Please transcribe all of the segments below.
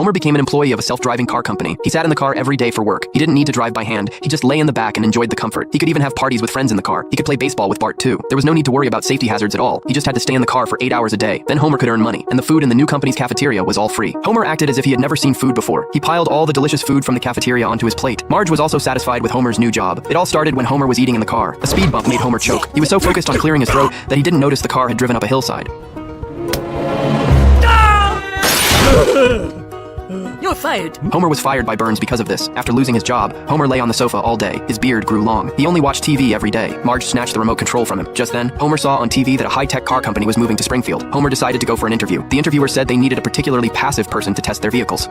Homer became an employee of a self-driving car company. He sat in the car every day for work. He didn't need to drive by hand. He just lay in the back and enjoyed the comfort. He could even have parties with friends in the car. He could play baseball with Bart too. There was no need to worry about safety hazards at all. He just had to stay in the car for 8 hours a day. Then Homer could earn money, and the food in the new company's cafeteria was all free. Homer acted as if he had never seen food before. He piled all the delicious food from the cafeteria onto his plate. Marge was also satisfied with Homer's new job. It all started when Homer was eating in the car. A speed bump made Homer choke. He was so focused on clearing his throat that he didn't notice the car had driven up a hillside. You're fired. Homer was fired by Burns because of this. After losing his job, Homer lay on the sofa all day. His beard grew long. He only watched TV every day. Marge snatched the remote control from him. Just then, Homer saw on TV that a high-tech car company was moving to Springfield. Homer decided to go for an interview. The interviewer said they needed a particularly passive person to test their vehicles.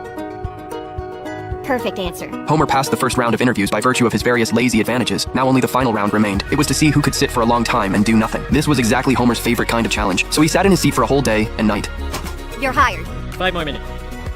Perfect answer. Homer passed the first round of interviews by virtue of his various lazy advantages. Now only the final round remained. It was to see who could sit for a long time and do nothing. This was exactly Homer's favorite kind of challenge. So he sat in his seat for a whole day and night. You're hired. 5 more minutes.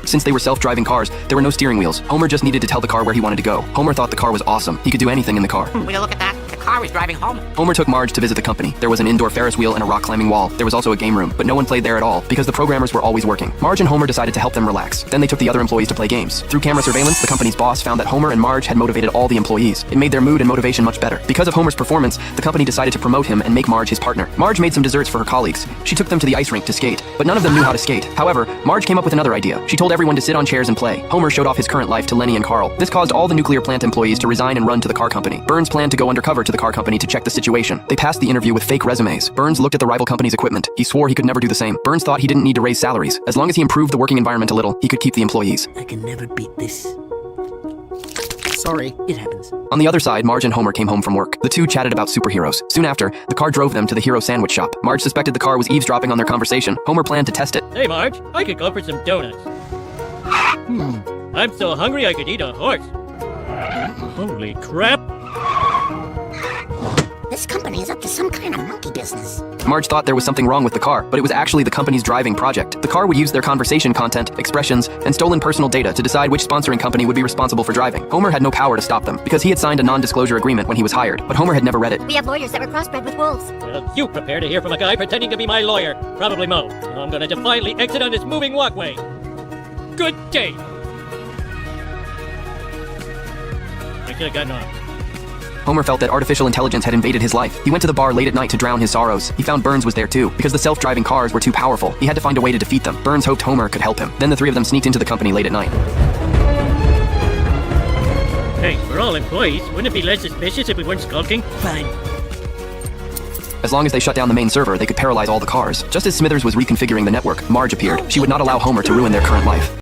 Since they were self-driving cars, there were no steering wheels. Homer just needed to tell the car where he wanted to go. Homer thought the car was awesome. He could do anything in the car. Will you look at that? The car is driving home. Homer took Marge to visit the company. There was an indoor Ferris wheel and a rock-climbing wall. There was also a game room, but no one played there at all because the programmers were always working. Marge and Homer decided to help them relax. Then they took the other employees to play games. Through camera surveillance, the company's boss found that Homer and Marge had motivated all the employees. It made their mood and motivation much better. Because of Homer's performance, the company decided to promote him and make Marge his partner. Marge made some desserts for her colleagues. She took them to the ice rink to skate, but none of them knew how to skate. However, Marge came up with another idea. She told everyone to sit on chairs and play. Homer showed off his current life to Lenny and Carl. This caused all the nuclear plant employees to resign and run to the car company. Burns planned to go undercover to the car company to check the situation. They passed the interview with fake resumes. Burns looked at the rival company's equipment. He swore he could never do the same. Burns thought he didn't need to raise salaries. As long as he improved the working environment a little, he could keep the employees. I can never beat this. Sorry, it happens. On the other side, Marge and Homer came home from work. The two chatted about superheroes. Soon after, the car drove them to the hero sandwich shop. Marge suspected the car was eavesdropping on their conversation. Homer planned to test it. Hey, Marge, I could go for some donuts. I'm so hungry I could eat a horse. Holy crap. This company is up to some kind of monkey business. Marge thought there was something wrong with the car, but it was actually the company's driving project. The car would use their conversation content, expressions, and stolen personal data to decide which sponsoring company would be responsible for driving. Homer had no power to stop them, because he had signed a non-disclosure agreement when he was hired, but Homer had never read it. We have lawyers that were crossbred with wolves. Well, you prepare to hear from a guy pretending to be my lawyer. Probably Mo. I'm gonna defiantly exit on this moving walkway. Good day. I should have gotten off. Homer felt that artificial intelligence had invaded his life. He went to the bar late at night to drown his sorrows. He found Burns was there too. Because the self-driving cars were too powerful, he had to find a way to defeat them. Burns hoped Homer could help him. Then the three of them sneaked into the company late at night. Hey, we're all employees. Wouldn't it be less suspicious if we weren't skulking? Fine. As long as they shut down the main server, they could paralyze all the cars. Just as Smithers was reconfiguring the network, Marge appeared. She would not allow Homer to ruin their current life.